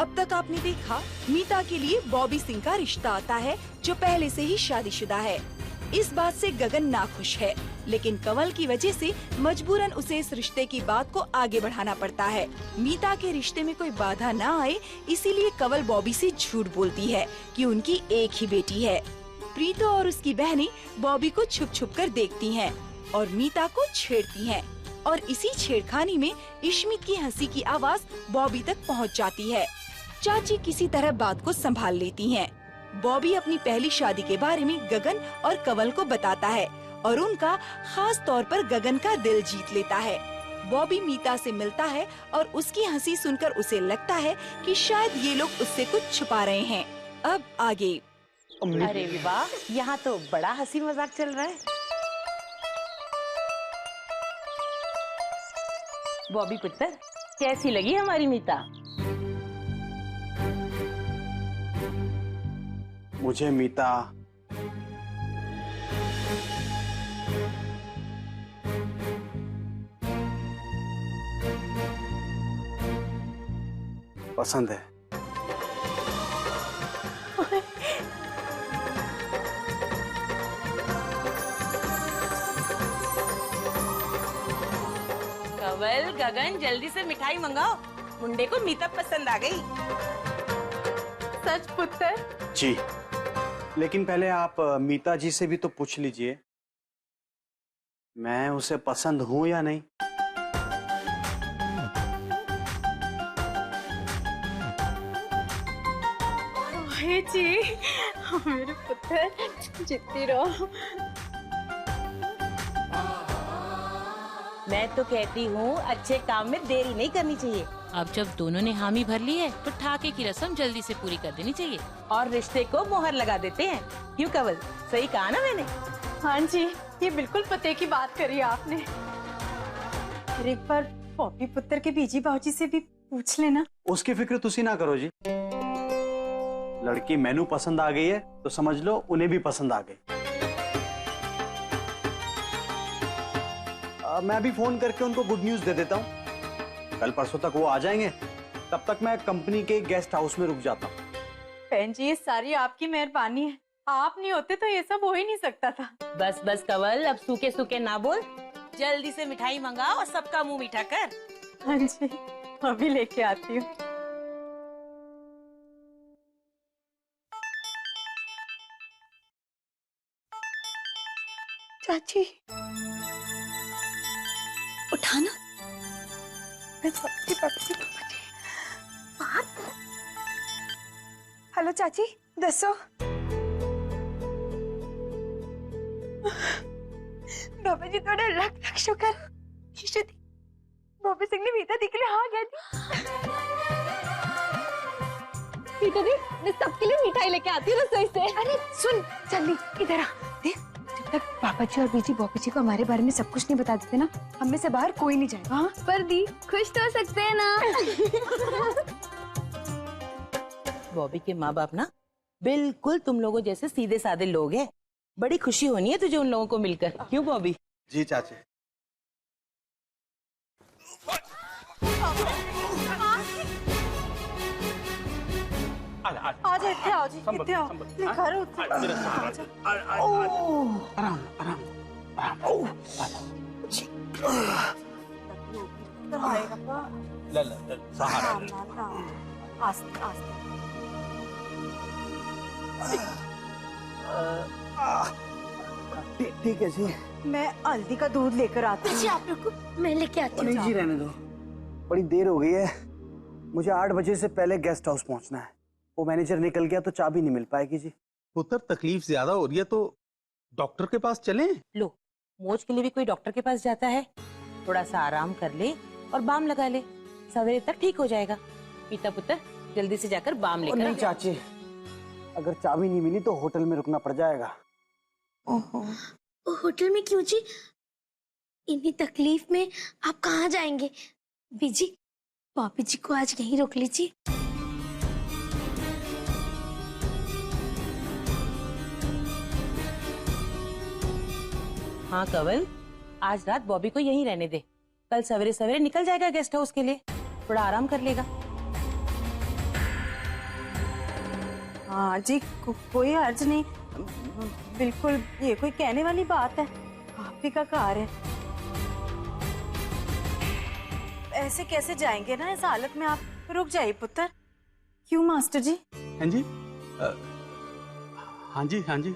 अब तक आपने देखा मीता के लिए बॉबी सिंह का रिश्ता आता है जो पहले से ही शादीशुदा है। इस बात से गगन नाखुश है, लेकिन कंवल की वजह से मजबूरन उसे इस रिश्ते की बात को आगे बढ़ाना पड़ता है। मीता के रिश्ते में कोई बाधा न आए, इसीलिए कंवल बॉबी से झूठ बोलती है कि उनकी एक ही बेटी है। प्रीतो और उसकी बहनें बॉबी को छुप छुप कर देखती हैं और मीता को छेड़ती हैं और इसी छेड़खानी में इश्मित की हंसी की आवाज बॉबी तक पहुंच जाती है। चाची किसी तरह बात को संभाल लेती हैं। बॉबी अपनी पहली शादी के बारे में गगन और कंवल को बताता है और उनका खास तौर पर गगन का दिल जीत लेता है। बॉबी मीता से मिलता है और उसकी हंसी सुनकर उसे लगता है कि शायद ये लोग उससे कुछ छुपा रहे हैं। अब आगे। अरे वाह, यहाँ तो बड़ा हंसी मजाक चल रहा है। बॉबी पुत्र, कैसी लगी हमारी मीता? मुझे मीता पसंद है। कंवल, गगन, जल्दी से मिठाई मंगाओ, मुंडे को मीता पसंद आ गई। सच पुत्र? जी, लेकिन पहले आप मीता जी से भी तो पूछ लीजिए मैं उसे पसंद हूँ या नहीं। जी, मेरे पुत्र जीती रहो। मैं तो कहती हूँ अच्छे काम में देरी नहीं करनी चाहिए। अब जब दोनों ने हामी भर ली है तो ठाके की रस्म जल्दी से पूरी कर देनी चाहिए और रिश्ते को मोहर लगा देते हैं। क्यों कंवल, सही कहा ना मैंने? हाँ जी, ये बिल्कुल पते की बात करी आपने। फिर एक बार बॉबी पुत्र के बीजी बाबूजी से भी पूछ लेना। उसकी फिक्र तुसी ना करो जी। लड़की मैनू पसंद आ गई है तो समझ लो उन्हें भी पसंद आ गई। मैं अभी फोन करके उनको गुड न्यूज दे देता हूँ। कल परसों तक वो आ जाएंगे, तब तक मैं कंपनी के गेस्ट हाउस में रुक जाता हूँ। बहन जी, ये सारी आपकी मेहरबानी है। आप नहीं होते तो ये सब हो ही नहीं सकता था। बस बस कंवल, अब सूखे सूखे ना बोल, जल्दी से मिठाई मंगा और सबका मुंह मीठा कर। हाँ जी, अभी लेके आती हूँ। चाची उठाना। हेलो चाची, दसो। बाबा जी थोड़ा लख लख शुक्र। बॉबी सिंह ने मीता दी के लिए हाँ कह दी। मीता दी, मैं सबके लिए मिठाई लेके आती हूँ रसोई से। अरे सुन, जल्दी इधर आ। देख, जब तक पापा जी और बीजी बॉबी जी को हमारे बारे में सब कुछ नहीं बता देते ना, हम में से बाहर कोई नहीं जाएगा। हाँ? पर दी, खुश तो हो सकते हैं ना। बॉबी के माँ बाप ना बिल्कुल तुम लोगों जैसे सीधे साधे लोग हैं। बड़ी खुशी होनी है तुझे उन लोगों को मिलकर। क्यों बॉबी? जी चाची। आज इतने आओ जी, इतने आओ। घर आराम आराम आराम। आस्ते आस्ते। ठीक है जी। मैं हल्दी का दूध लेकर आती हूँ। जी आप रुको, मैं लेके आती हूँ। नहीं जी, रहने दो, बड़ी देर हो गई है। मुझे 8 बजे से पहले गेस्ट हाउस पहुंचना है। वो मैनेजर निकल गया तो चाबी नहीं मिल पाएगी जी। पुत्र, तकलीफ ज्यादा हो रही है तो डॉक्टर के पास चलें? लो, मोच के लिए भी कोई डॉक्टर के पास जाता है? थोड़ा सा आराम कर ले और बाम लगा ले, सवेरे तक ठीक हो जाएगा। पीता पुत्र, जल्दी से जाकर बाम लेकर। नहीं चाची, अगर चाबी नहीं मिली तो होटल में रुकना पड़ जाएगा। ओहो, होटल में क्यों जी? इतनी तकलीफ में आप कहाँ जाएंगे? बीजी, पापी जी को आज यहीं रोक लीजिए। हाँ कंवल, आज रात बॉबी को यहीं रहने दे। कल सवेरे सवेरे निकल जाएगा गेस्ट हाउस के लिए, थोड़ा आराम कर लेगा। हाँ जी, कोई हर्ज नहीं। बिल्कुल, ये कोई कहने वाली बात है, आप ही का कार है। ऐसे कैसे जाएंगे ना इस हालत में आप? रुक जाइए पुत्र। क्यों मास्टर जी? हाँ जी, हाँ जी, हाँ जी।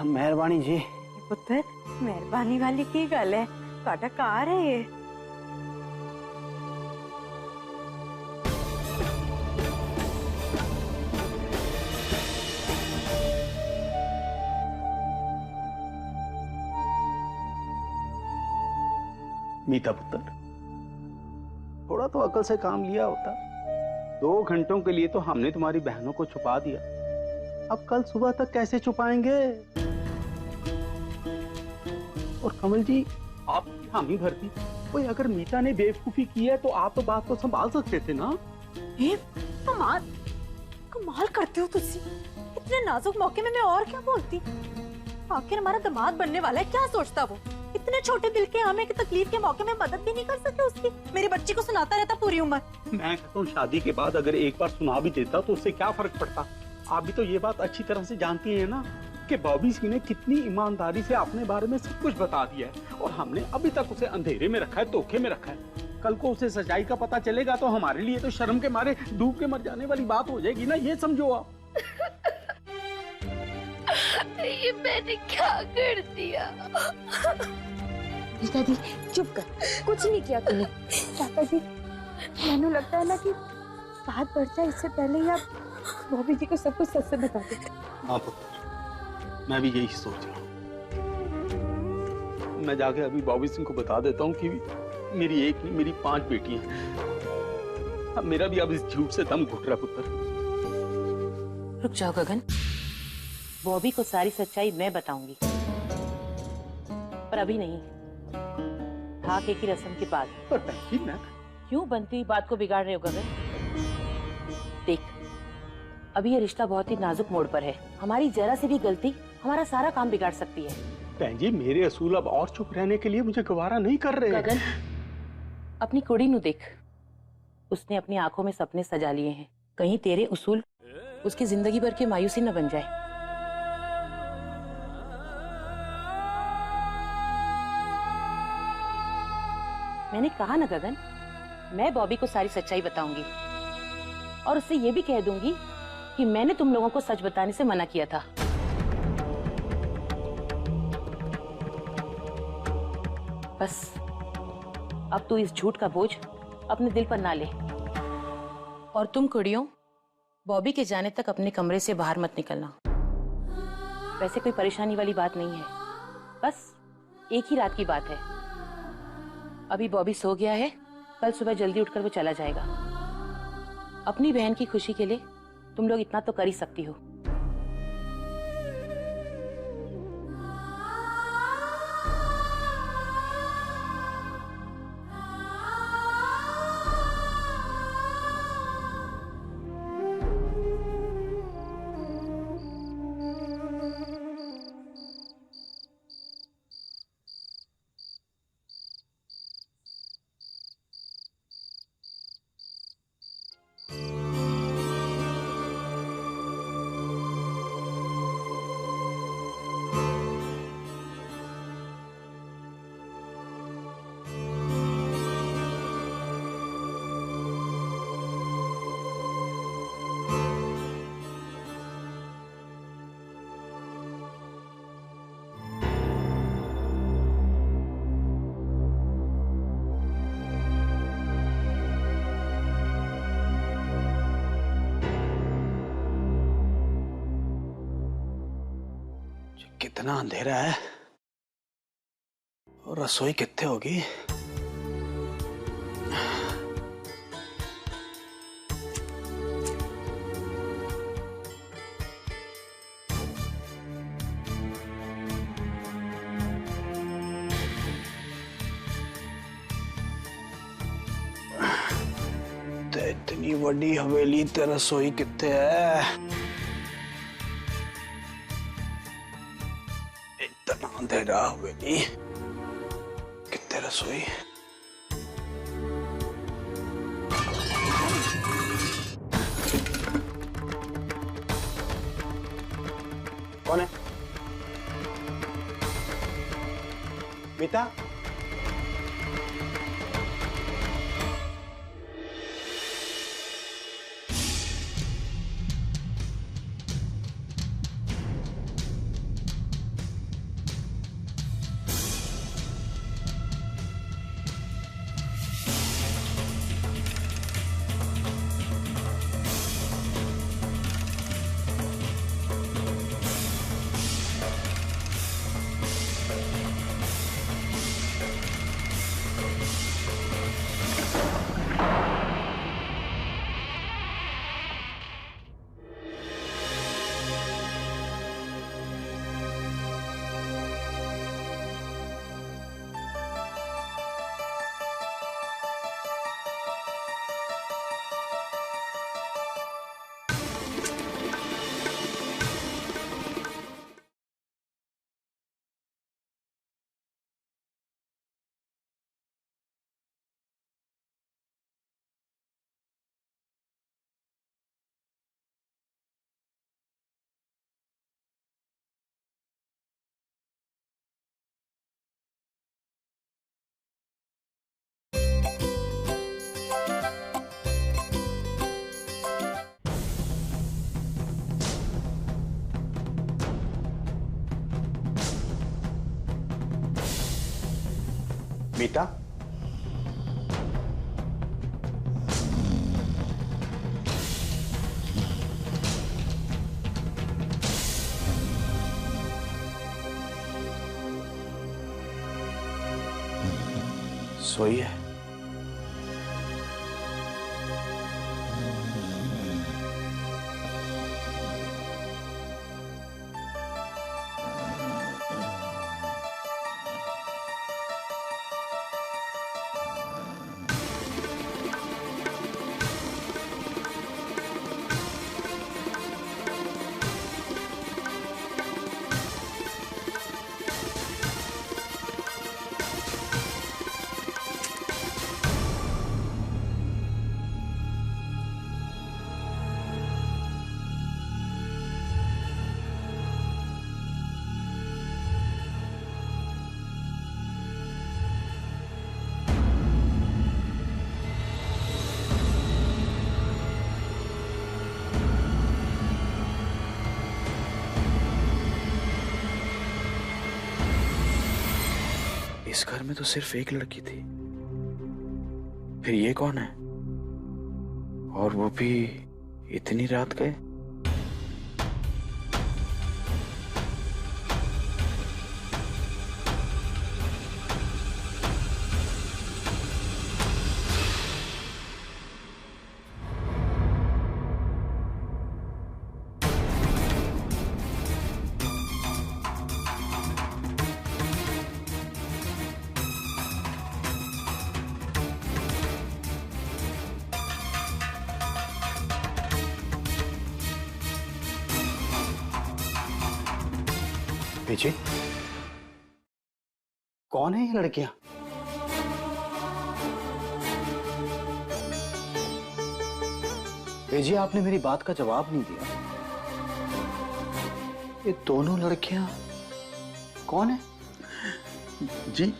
मेहरबानी जी। पुत्र, मेहरबानी वाली की गल है, ਤੁਹਾਡਾ कार है ये। मीता पुत्र, थोड़ा तो अकल से काम लिया होता। 2 घंटों के लिए तो हमने तुम्हारी बहनों को छुपा दिया, अब कल सुबह तक कैसे छुपाएंगे? और कमल जी, आप हामी भरती। कोई अगर मीता ने बेवकूफी की है तो आप तो बात को संभाल सकते थे ना। कमाल कमाल करते हो तुसी। इतने नाजुक मौके में मैं और क्या बोलती। आखिर हमारा दामाद बनने वाला है, क्या सोचता वो? इतने छोटे दिल के हमें कि तकलीफ के मौके में मदद भी नहीं कर सके उसकी। मेरी बच्ची को सुनाता रहता पूरी उम्र। मैं कहता हूँ शादी के बाद अगर एक बार सुना भी देता तो उससे क्या फर्क पड़ता। आप भी तो ये बात अच्छी तरह से जानती है ना कि बॉबी सिंह ने कितनी ईमानदारी से अपने बारे में सब कुछ बता दिया है और हमने अभी तक उसे अंधेरे में रखा है, धोखे में रखा है। कल को उसे सच्चाई का पता चलेगा तो हमारे लिए तो शर्म के मारे डूब के मर जाने वाली बात हो जाएगी ना, ये समझो आप। ये मैंने क्या कर दिया? दादी चुप कर, कुछ नहीं किया तूने। चाचा जी, मैंने लगता है ना कि बात बढ़ जाए इससे पहले ही आप बॉबी जी को सब कुछ सच से बता दे। हाँ पुत्र, मैं भी यही सोच रहा हूँ। मैं जाके अभी बॉबी सिंह को बता देता हूँ कि मेरी एक नहीं मेरी 5 बेटियां हैं। अब मेरा भी अब इस झूठ से दम घुट रहा पुत्र। रुक जाओ गगन, बॉबी को सारी सच्चाई मैं बताऊंगी, पर अभी नहीं, ढाके की रस्म के बाद। पर बहन, मैं क्यों बनती हुई बात को बिगाड़ रहे हो गगन? देख, अभी ये रिश्ता बहुत ही नाजुक मोड़ पर है। हमारी जरा सी भी गलती हमारा सारा काम बिगाड़ सकती है। बहन जी, मेरे असूल अब और चुप रहने के लिए मुझे गवारा नहीं कर रहे। गगन, अपनी कुड़ी नु देख, उसने अपनी आंखों में सपने सजा लिए हैं। कहीं तेरे उसूल उसकी जिंदगी भर की मायूसी न बन जाए। मैंने कहा ना गगन, मैं बॉबी को सारी सच्चाई बताऊंगी और उससे ये भी कह दूंगी कि मैंने तुम लोगों को सच बताने से मना किया था। बस अब तू इस झूठ का बोझ अपने दिल पर ना ले। और तुम कुड़ियों, बॉबी के जाने तक अपने कमरे से बाहर मत निकलना। वैसे कोई परेशानी वाली बात नहीं है, बस एक ही रात की बात है। अभी बॉबी सो गया है, कल सुबह जल्दी उठकर वो चला जाएगा। अपनी बहन की खुशी के लिए तुम लोग इतना तो कर ही सकती हो। कितना अंधेरा है और रसोई कितने होगी। तो इतनी बड़ी हवेली ते रसोई कितने है। अंधेरा हवेली कितने रसोई। कौन है? मीता? मीता? सोई है? इस घर में तो सिर्फ एक लड़की थी, फिर ये कौन है? और वो भी इतनी रात गए? जी, कौन है ये लड़कियां? जी, आपने मेरी बात का जवाब नहीं दिया। ये दोनों लड़कियां कौन है? जी,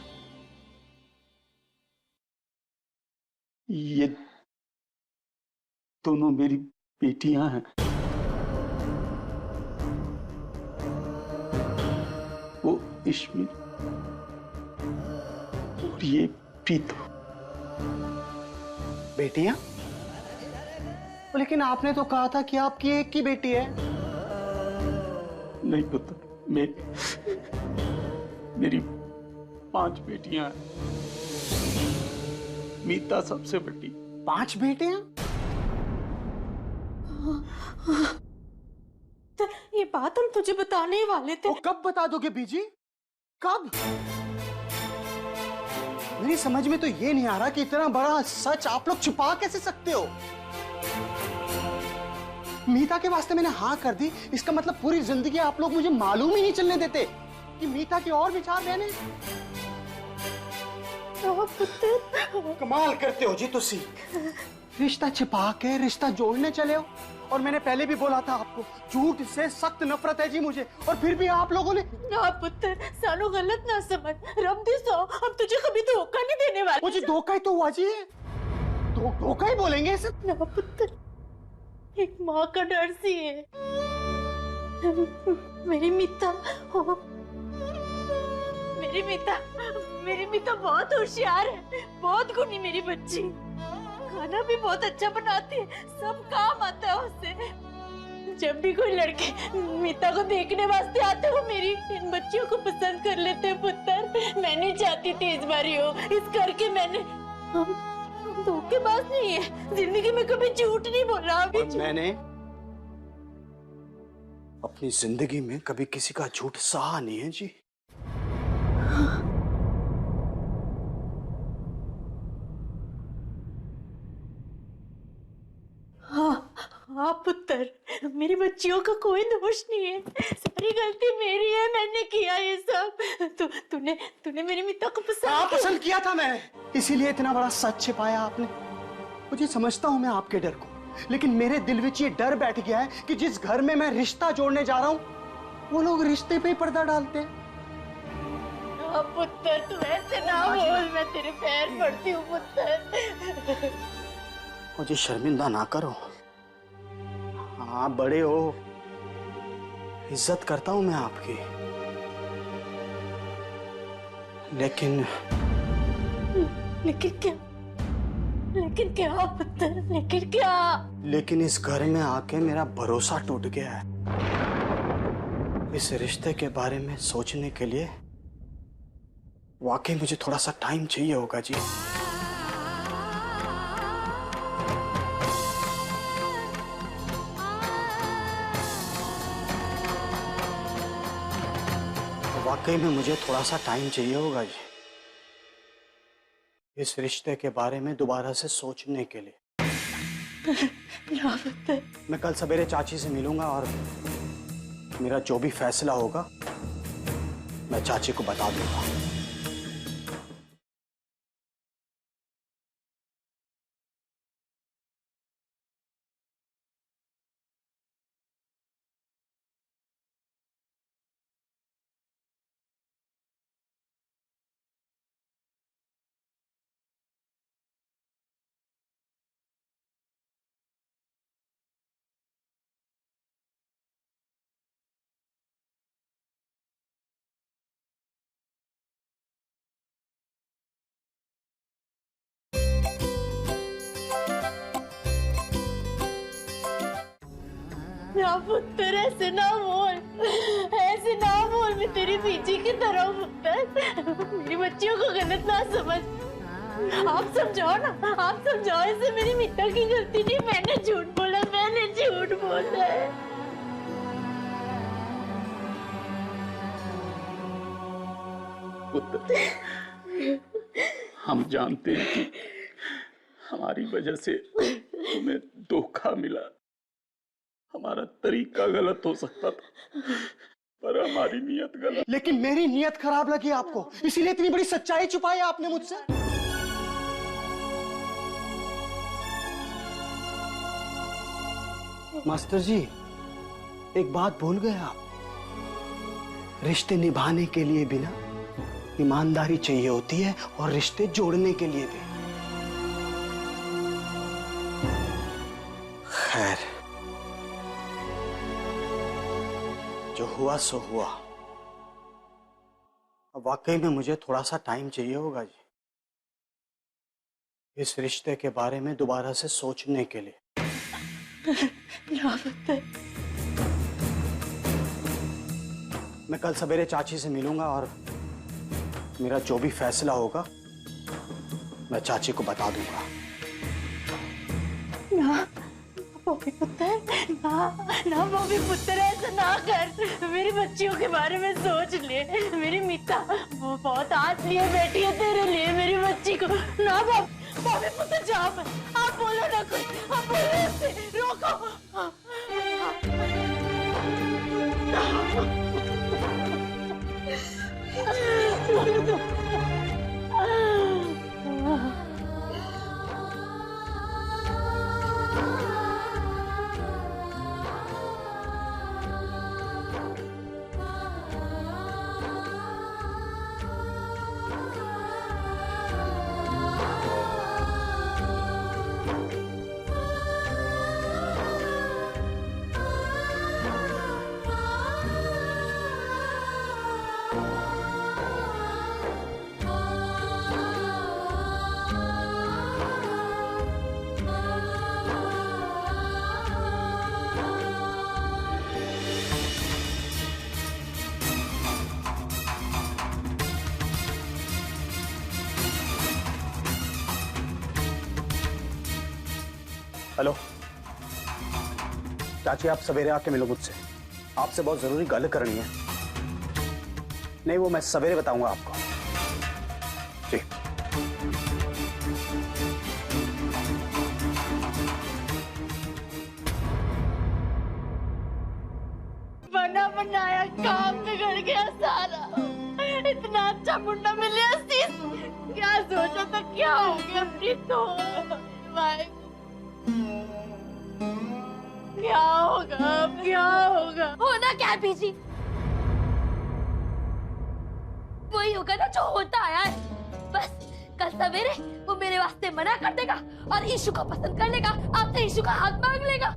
ये दोनों मेरी बेटियां हैं। वो इश्मी और ये प्रीतो। बेटियां? लेकिन आपने तो कहा था कि आपकी एक की बेटी है। नहीं पता, मेरी 5 बेटियां हैं। मीता सबसे बड़ी। 5 बेटियां? ये बात हम तुझे बताने ही वाले थे। वो कब बता दोगे बीजी? कब? मेरी समझ में तो ये नहीं आ रहा कि इतना बड़ा सच आप लोग छुपा कैसे सकते हो? मीता के वास्ते मैंने हाँ कर दी, इसका मतलब पूरी जिंदगी आप लोग मुझे मालूम ही नहीं चलने देते कि मीता की और भी 4 बहनें। कमाल करते हो जी तुसी। रिश्ता छिपा के रिश्ता जोड़ने चले हो। और मैंने पहले भी बोला था आपको, झूठ से सख्त नफरत है जी मुझे, और फिर भी आप लोगों ने। ना पुत्र, सानू गलत ना समझ। रब दी सो, हम तुझे कभी धोखा नहीं देने वाले। मुझे धोखा ही तो हुआ जी, धोखा ही बोलेंगे इसे। ना पुत्र, एक माँ का डर सी है। मेरी मीता हो, मेरी मीता बहुत होशियार है, बहुत गुणी मेरी बच्ची। खाना भी बहुत अच्छा बनाती है, सब काम आता है उसे। जब भी कोई लड़के मीता को देखने वास्ते आते, वो मेरी इन बच्चियों को पसंद कर लेते हैं पुत्र। मैं नहीं चाहती थी इस बार हो, इस करके मैंने। हम धोखेबाज नहीं है, जिंदगी में कभी झूठ नहीं बोला। अभी मैंने अपनी जिंदगी में कभी किसी का झूठ सहा नहीं है जी। हाँ पुत्र, मेरी बच्चियों का कोई दोष नहीं है, सारी गलती मेरी है, मैंने किया ये सब। तूने मेरी मीता को पसंद किया था मैंने, इसीलिए इतना बड़ा सच छिपाया आपने। मुझे समझता हूँ मैं आपके डर को, लेकिन मेरे दिल में ये डर बैठ गया है कि जिस घर में मैं रिश्ता जोड़ने जा रहा हूँ, वो लोग रिश्ते पे ही पर्दा डालते हैं। पुत्र, तू ऐसे ना बोल, मैं तेरे पैर पड़ती हूँ पुत्र। मुझे शर्मिंदा ना करो। हाँ, बड़े हो, इज्जत करता हूं मैं आपकी, लेकिन क्या पुत्र, लेकिन क्या? लेकिन इस घर में आके मेरा भरोसा टूट गया है। इस रिश्ते के बारे में सोचने के लिए वाकई मुझे थोड़ा सा टाइम चाहिए होगा जी। वाकई में मुझे थोड़ा सा टाइम चाहिए होगा जी, इस रिश्ते के बारे में दोबारा से सोचने के लिए। मैं कल सवेरे चाची से मिलूंगा और मेरा जो भी फैसला होगा मैं चाची को बता दूंगा। ना पुत्र, ऐसे ना बोल, मैं तेरी बीजी की तरह हूँ पुत्र। मेरी बच्चियों को गलत ना समझ। आप समझाओ ना, आप समझाओ इसे। मेरी मीता की गलती नहीं, मैंने झूठ बोला है। पुत्र, हम जानते हैं कि हमारी वजह से तुम्हें धोखा मिला, हमारा तरीका गलत हो सकता था, पर हमारी नीयत गलत। लेकिन मेरी नीयत खराब लगी आपको, इसीलिए इतनी बड़ी सच्चाई छुपाई आपने मुझसे। मास्टर जी, एक बात भूल गए आप, रिश्ते निभाने के लिए भी ना ईमानदारी चाहिए होती है, और रिश्ते जोड़ने के लिए भी। खैर, जो हुआ सो हुआ। अब वाकई में मुझे थोड़ा सा टाइम चाहिए होगा जी, इस रिश्ते के बारे में दोबारा से सोचने के लिए। मैं कल सवेरे चाची से मिलूंगा और मेरा जो भी फैसला होगा मैं चाची को बता दूंगा। बॉबी पुत्र, ऐसा ना कर। मेरी बच्चियों के बारे में सोच ले। मेरी मीता वो बहुत आस लिए बैठी है तेरे लिए, मेरी बच्ची को ना। बॉबी पुत्र, जाओ मत, आप बोलो ना कुछ, आप बोलो उससे, रोको। हेलो चाची, आप सवेरे आके मिलो मुझसे, आपसे बहुत जरूरी गल करनी है। नहीं, वो मैं सवेरे बताऊंगा आपको। जी। बना बनाया काम बिगड़ गया सारा। इतना अच्छा मुंडा मिले असीस, क्या सोचा था क्या हो गया अपनी तो भाई। क्या होगा अब, क्या होगा? होना क्या है पीजी? वही होगा ना जो होता आया है। बस कल सवेरे वो मेरे वास्ते मना कर देगा और ईशु को पसंद कर लेगा, आपसे ईशु का हाथ मांग लेगा।